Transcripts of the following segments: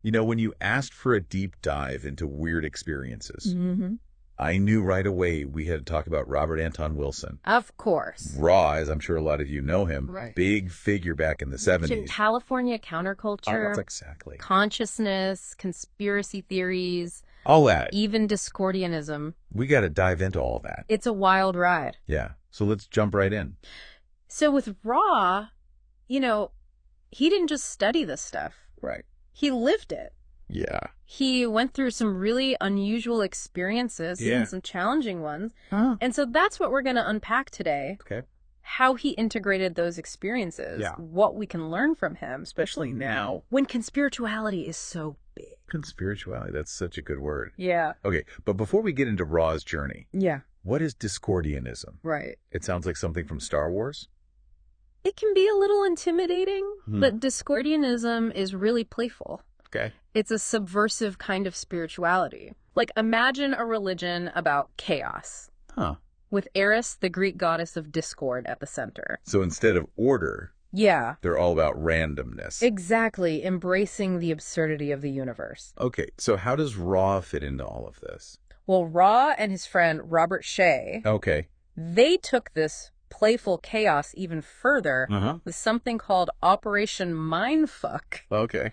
You know, when you asked for a deep dive into weird experiences, Mm-hmm. I knew right away we had to talk about Robert Anton Wilson. Of course. Raw, as I'm sure a lot of you know him, Right. big figure back in the In 70s. California counterculture, Exactly. consciousness, conspiracy theories, All that. even Discordianism. We got to dive into all that. It's a wild ride. Yeah. So let's jump right in. So with Ra, he didn't just study this stuff. Right. He lived it. Yeah. He went through some really unusual experiences, even some challenging ones. Huh. And so that's what we're going to unpack today. Okay. How he integrated those experiences, what we can learn from him, especially now when conspirituality is so big. Conspirituality, that's such a good word. Yeah. Okay, but before we get into Ra's journey, Yeah. what is Discordianism? Right. It sounds like something from Star Wars. It can be a little intimidating, but Discordianism is really playful. Okay. It's a subversive kind of spirituality. Like, imagine a religion about chaos. Huh. With Eris, the Greek goddess of discord, at the center. So instead of order, Yeah. they're all about randomness. Exactly, embracing the absurdity of the universe. Okay, so how does Ra fit into all of this? Well, Ra and his friend Robert Shea, Okay. they took this playful chaos even further with something called Operation Mindfuck. Okay.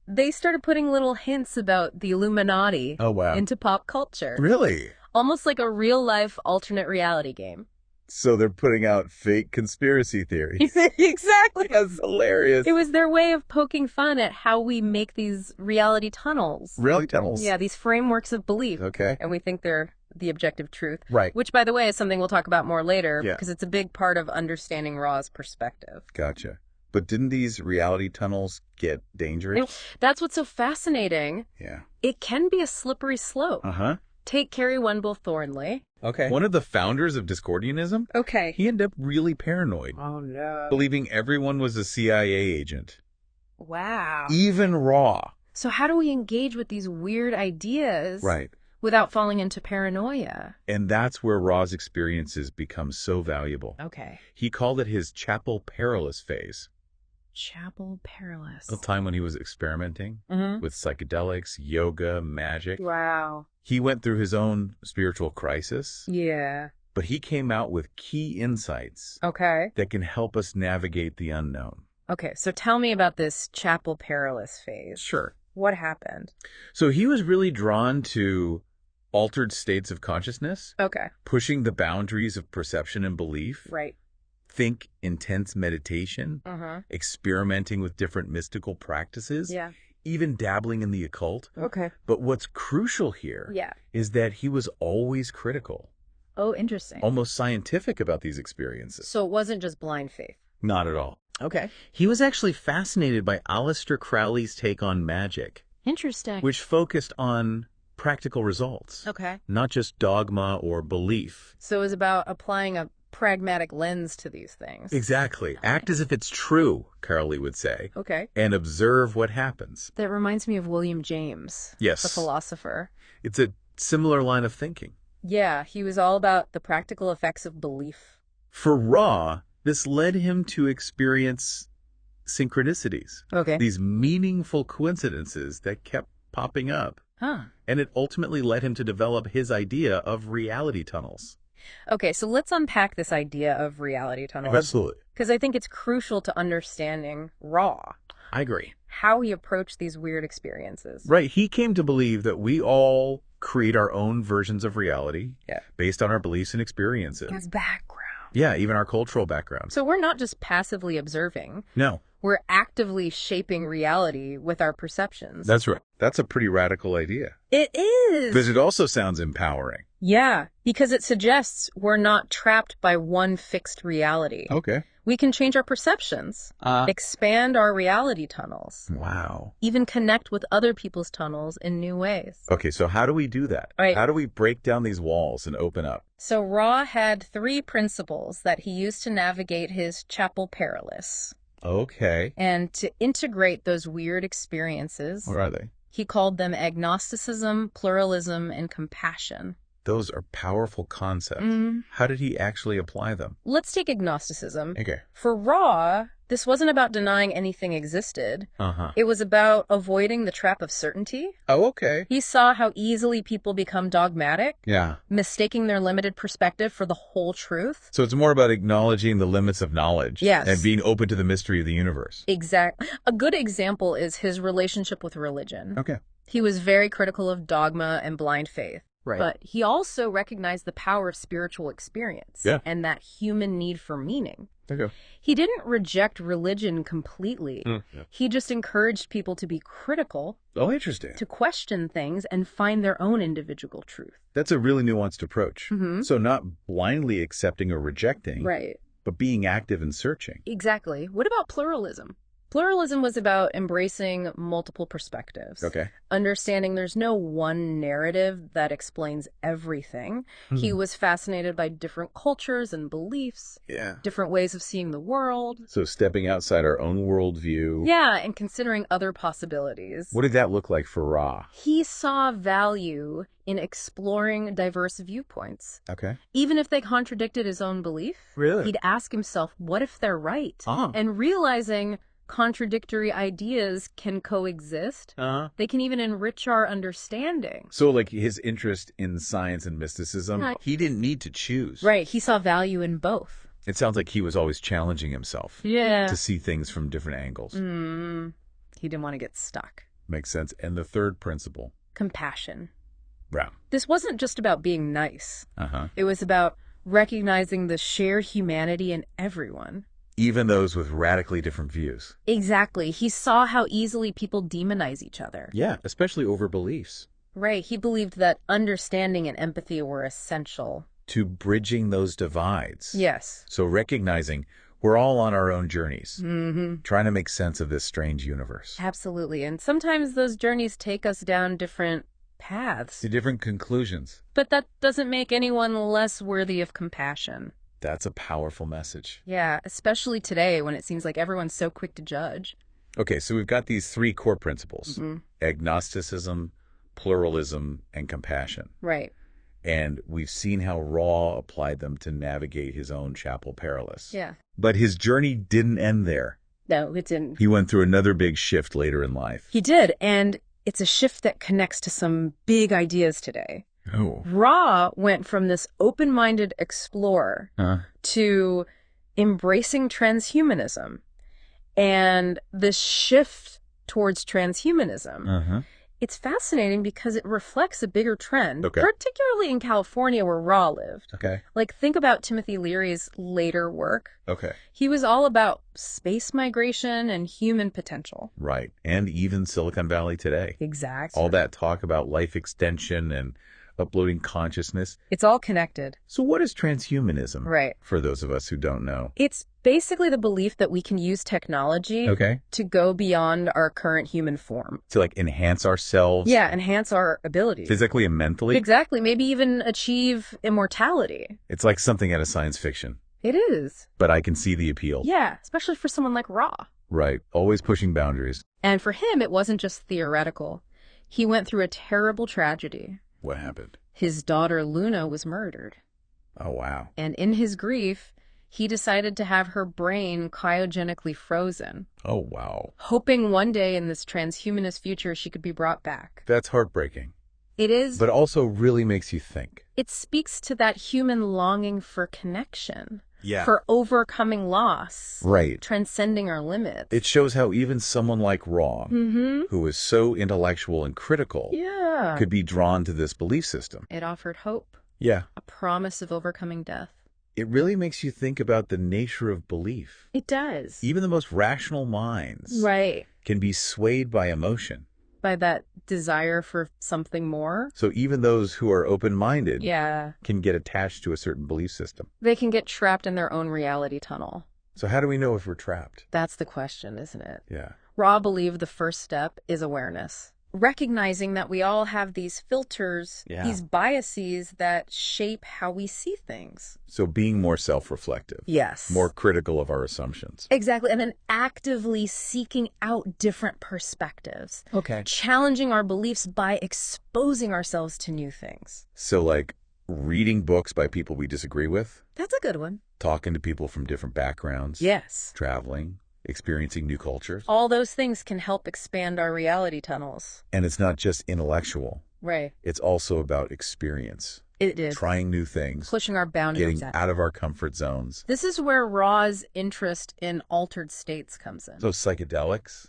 They started putting little hints about the Illuminati into pop culture. Really? Almost like a real-life alternate reality game. So they're putting out fake conspiracy theories. Exactly. That's hilarious. It was their way of poking fun at how we make these reality tunnels. Reality tunnels? Yeah, these frameworks of belief. Okay. And we think they're the objective truth. Right. Which, by the way, is something we'll talk about more later, Yeah. because it's a big part of understanding Ra's perspective. Gotcha. But didn't these reality tunnels get dangerous? That's what's so fascinating. Yeah. It can be a slippery slope. Uh-huh. Take Carrie Wenbull Thornley. Okay. One of the founders of Discordianism? Okay. He ended up really paranoid, Oh, no. believing everyone was a CIA agent. Wow. Even Ra. So how do we engage with these weird ideas Right. without falling into paranoia? And that's where Ra's experiences become so valuable. Okay. He called it his Chapel Perilous phase. Chapel Perilous. A time when he was experimenting with psychedelics, yoga, magic. Wow. He went through his own spiritual crisis, Yeah. but he came out with key insights Okay. that can help us navigate the unknown. Okay, so tell me about this Chapel Perilous phase. Sure. What happened? So he was really drawn to altered states of consciousness, Okay. pushing the boundaries of perception and belief. Right. Think intense meditation, experimenting with different mystical practices, Yeah. even dabbling in the occult. Okay. But what's crucial here is that he was always critical, Oh, interesting. almost scientific about these experiences. So it wasn't just blind faith. Not at all. Okay. He was actually fascinated by Aleister Crowley's take on magic, Interesting. which focused on practical results, Okay. not just dogma or belief. So it was about applying a pragmatic lens to these things. Exactly. Act as if it's true, Crowley would say, Okay. and observe what happens. That reminds me of William James. Yes. The philosopher. It's a similar line of thinking. Yeah, he was all about the practical effects of belief. For Ra, this led him to experience synchronicities, Okay. these meaningful coincidences that kept popping up. Huh. And it ultimately led him to develop his idea of reality tunnels. Okay, so let's unpack this idea of reality tunnels. Absolutely. Because I think it's crucial to understanding Ra, I agree. how he approached these weird experiences. Right. He came to believe that we all create our own versions of reality based on our beliefs and experiences. His background. Yeah, even our cultural backgrounds. So we're not just passively observing. No. We're actively shaping reality with our perceptions. That's right. That's a pretty radical idea. It is. But it also sounds empowering. Yeah, because it suggests we're not trapped by one fixed reality. Okay. We can change our perceptions, expand our reality tunnels, Wow. even connect with other people's tunnels in new ways. Okay, so how do we do that? Right. How do we break down these walls and open up? So Ra had 3 principles that he used to navigate his Chapel Perilous. Okay. And to integrate those weird experiences, What are they? he called them agnosticism, pluralism, and compassion. Those are powerful concepts. How did he actually apply them? Let's take agnosticism. Okay. For Ra, this wasn't about denying anything existed. It was about avoiding the trap of certainty. Oh, okay. He saw how easily people become dogmatic, mistaking their limited perspective for the whole truth. So it's more about acknowledging the limits of knowledge. Yes. And being open to the mystery of the universe. Exactly. A good example is his relationship with religion. Okay. He was very critical of dogma and blind faith. Right. But he also recognized the power of spiritual experience and that human need for meaning. Okay. He didn't reject religion completely. He just encouraged people to be critical. Oh, interesting. To question things and find their own individual truth. That's a really nuanced approach. So not blindly accepting or rejecting, but being active and searching. Exactly. What about pluralism? Pluralism was about embracing multiple perspectives. Okay. Understanding there's no one narrative that explains everything. He was fascinated by different cultures and beliefs. Different ways of seeing the world. So stepping outside our own worldview. Yeah, and considering other possibilities. What did that look like for Ra? He saw value in exploring diverse viewpoints. Okay. Even if they contradicted his own belief. Really? He'd ask himself, what if they're right? And realizing contradictory ideas can coexist. They can even enrich our understanding. So like his interest in science and mysticism, he didn't need to choose. Right. He saw value in both. It sounds like he was always challenging himself. To see things from different angles. He didn't want to get stuck. Makes sense. And the third principle? Compassion. Right. This wasn't just about being nice. It was about recognizing the shared humanity in everyone. Even those with radically different views. Exactly. He saw how easily people demonize each other. Yeah, especially over beliefs. Right. He believed that understanding and empathy were essential. To bridging those divides. Yes. So recognizing we're all on our own journeys. Trying to make sense of this strange universe. Absolutely. And sometimes those journeys take us down different paths. To different conclusions. But that doesn't make anyone less worthy of compassion. That's a powerful message. Yeah, especially today when it seems like everyone's so quick to judge. Okay, so we've got these three core principles. Agnosticism, pluralism, and compassion. Right. And we've seen how Ra applied them to navigate his own Chapel Perilous. Yeah. But his journey didn't end there. No, it didn't. He went through another big shift later in life. He did, and it's a shift that connects to some big ideas today. Oh. Ra went from this open-minded explorer to embracing transhumanism. And this shift towards transhumanism, it's fascinating because it reflects a bigger trend, particularly in California where Ra lived. Like, think about Timothy Leary's later work. He was all about space migration and human potential. Right. And even Silicon Valley today. Exactly. All that talk about life extension and uploading consciousness. It's all connected. So what is transhumanism? Right. For those of us who don't know. It's basically the belief that we can use technology to go beyond our current human form. To like enhance ourselves. Yeah, enhance our abilities. Physically and mentally. Exactly. Maybe even achieve immortality. It's like something out of science fiction. It is. But I can see the appeal. Yeah, especially for someone like Ra. Right. Always pushing boundaries. And for him, it wasn't just theoretical. He went through a terrible tragedy. What happened? His daughter Luna was murdered. Oh, wow. And in his grief, he decided to have her brain cryogenically frozen. Oh, wow. Hoping one day in this transhumanist future she could be brought back. That's heartbreaking. It is. But also really makes you think. It speaks to that human longing for connection. Yeah. For overcoming loss. Right. Transcending our limits. It shows how even someone like Ra, who is so intellectual and critical, could be drawn to this belief system. It offered hope. Yeah. A promise of overcoming death. It really makes you think about the nature of belief. It does. Even the most rational minds can be swayed by emotion. By that desire for something more. So even those who are open-minded can get attached to a certain belief system. They can get trapped in their own reality tunnel. So how do we know if we're trapped? That's the question, isn't it? Yeah. Ra believed the first step is awareness. Recognizing that we all have these filters, these biases that shape how we see things. So being more self-reflective. Yes. More critical of our assumptions. Exactly. And then actively seeking out different perspectives. Okay. Challenging our beliefs by exposing ourselves to new things. So like reading books by people we disagree with. That's a good one. Talking to people from different backgrounds. Yes. Traveling, experiencing new cultures. All those things can help expand our reality tunnels. And it's not just intellectual. Right. It's also about experience. It is. Trying new things. Pushing our boundaries. Getting out of our comfort zones. This is where Ra's interest in altered states comes in. So psychedelics,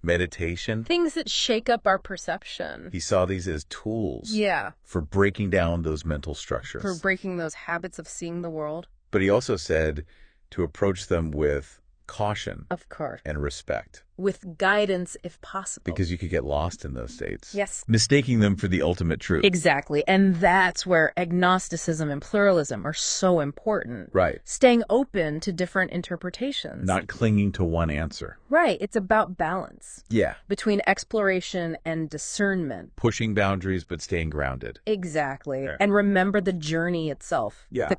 meditation. Things that shake up our perception. He saw these as tools. Yeah. For breaking down those mental structures. For breaking those habits of seeing the world. But he also said to approach them with caution. Of course. And respect. With guidance, if possible. Because you could get lost in those states. Yes. Mistaking them for the ultimate truth. Exactly. And that's where agnosticism and pluralism are so important. Right. Staying open to different interpretations. Not clinging to one answer. Right. It's about balance. Yeah. Between exploration and discernment. Pushing boundaries, but staying grounded. Exactly. Yeah. And remember the journey itself. Yeah. The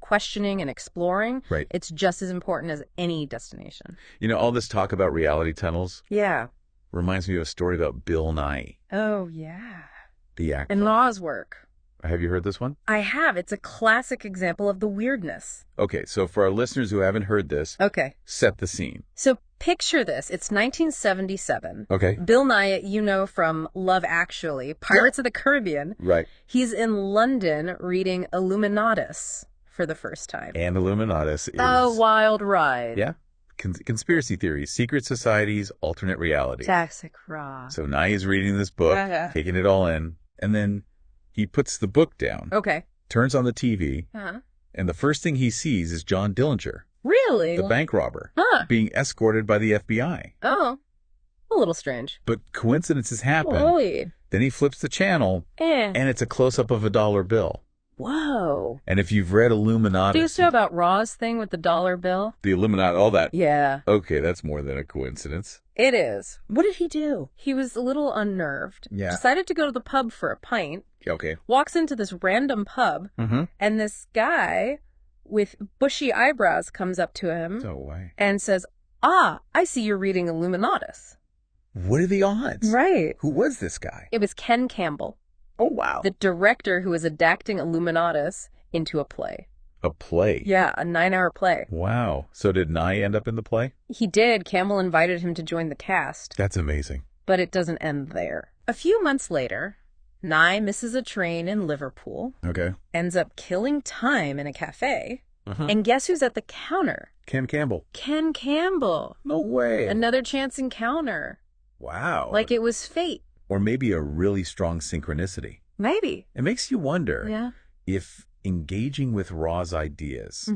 questioning and exploring. Right. It's just as important as any destination. You know, all this talk about reality tunnels. Yeah. Reminds me of a story about Bill Nye. Oh, yeah. The actor. And Law's work. Have you heard this one? I have. It's a classic example of the weirdness. Okay, so for our listeners who haven't heard this, set the scene. So picture this. It's 1977. Okay. Bill Nye, you know from Love Actually, Pirates of the Caribbean. Right. He's in London reading Illuminatus for the first time. And Illuminatus is... A wild ride. Yeah. Conspiracy theories, secret societies, alternate reality. Classic raw. So Nye is reading this book, taking it all in, and then he puts the book down. Okay. Turns on the TV, and the first thing he sees is John Dillinger. Really? The bank robber. Being escorted by the FBI. Oh. A little strange. But coincidences happen. Wait. Then he flips the channel, and it's a close-up of a dollar bill. Whoa. And if you've read Illuminatus... Do you know about Ra's thing with the dollar bill? The Illuminati, all that? Yeah. Okay, that's more than a coincidence. It is. What did he do? He was a little unnerved. Yeah. Decided to go to the pub for a pint. Okay. Walks into this random pub, and this guy with bushy eyebrows comes up to him and says, I see you're reading Illuminatus. What are the odds? Right. Who was this guy? It was Ken Campbell. Oh, wow. The director who was adapting Illuminatus into a play. A play? Yeah, a 9-hour play. Wow. So did Nye end up in the play? He did. Campbell invited him to join the cast. That's amazing. But it doesn't end there. A few months later, Nye misses a train in Liverpool. Okay. Ends up killing time in a cafe. And guess who's at the counter? Ken Campbell. Ken Campbell. No way. Another chance encounter. Wow. Like it was fate. Or maybe a really strong synchronicity. Maybe. It makes you wonder if engaging with Ra's ideas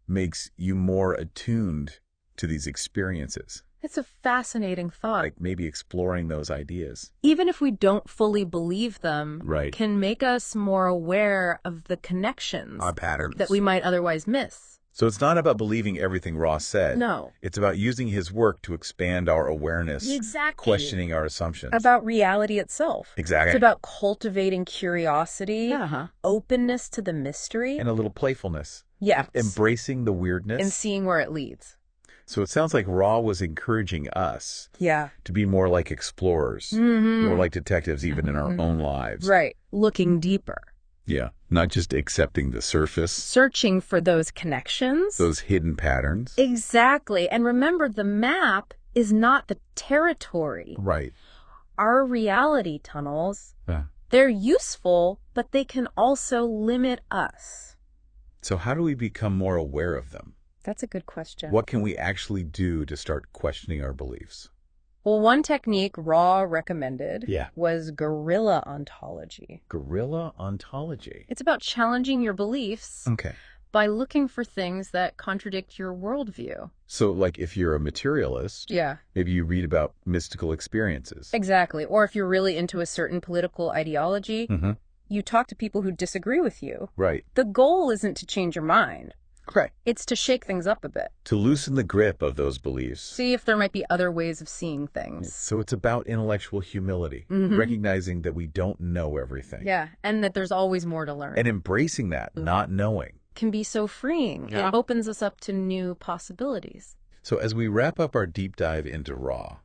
makes you more attuned to these experiences. It's a fascinating thought. Like maybe exploring those ideas. Even if we don't fully believe them, can make us more aware of the connections, our patterns that we might otherwise miss. So it's not about believing everything Ross said. No. It's about using his work to expand our awareness. Exactly. Questioning our assumptions. About reality itself. Exactly. It's about cultivating curiosity, openness to the mystery. And a little playfulness. Yeah. Embracing the weirdness. And seeing where it leads. So it sounds like Ra was encouraging us to be more like explorers, more like detectives even in our own lives. Right. Looking deeper. Yeah. Not just accepting the surface. Searching for those connections. Those hidden patterns. Exactly. And remember, the map is not the territory. Right. Our reality tunnels, they're useful, but they can also limit us. So how do we become more aware of them? That's a good question. What can we actually do to start questioning our beliefs? Well, one technique Ra recommended was guerrilla ontology. Guerrilla ontology? It's about challenging your beliefs by looking for things that contradict your worldview. So, like, if you're a materialist, maybe you read about mystical experiences. Exactly. Or if you're really into a certain political ideology, you talk to people who disagree with you. Right. The goal isn't to change your mind. Correct. It's to shake things up a bit. To loosen the grip of those beliefs. See if there might be other ways of seeing things. So it's about intellectual humility, recognizing that we don't know everything. Yeah, and that there's always more to learn. And embracing that, not knowing. Can be so freeing. Yeah. It opens us up to new possibilities. So as we wrap up our deep dive into Ra,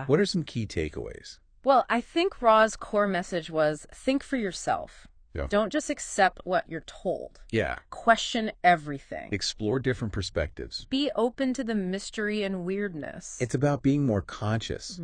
what are some key takeaways? Well, I think Ra's core message was think for yourself. Yeah. Don't just accept what you're told. Yeah. Question everything. Explore different perspectives. Be open to the mystery and weirdness. It's about being more conscious,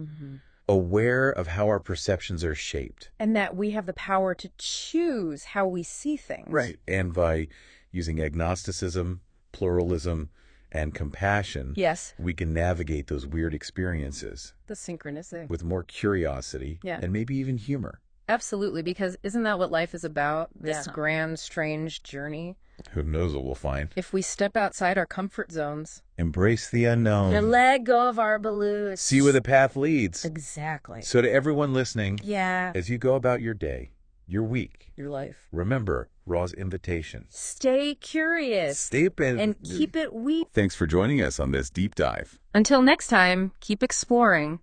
aware of how our perceptions are shaped. And that we have the power to choose how we see things. Right. And by using agnosticism, pluralism, and compassion, yes, we can navigate those weird experiences. The synchronicity. With more curiosity and maybe even humor. Absolutely, because isn't that what life is about? This grand, strange journey? Who knows what we'll find? If we step outside our comfort zones. Embrace the unknown. And let go of our balloons. See where the path leads. Exactly. So to everyone listening, yeah, as you go about your day, your week, your life, remember Raw's invitation. Stay curious. Stay open. And keep it weak. Thanks for joining us on this deep dive. Until next time, keep exploring.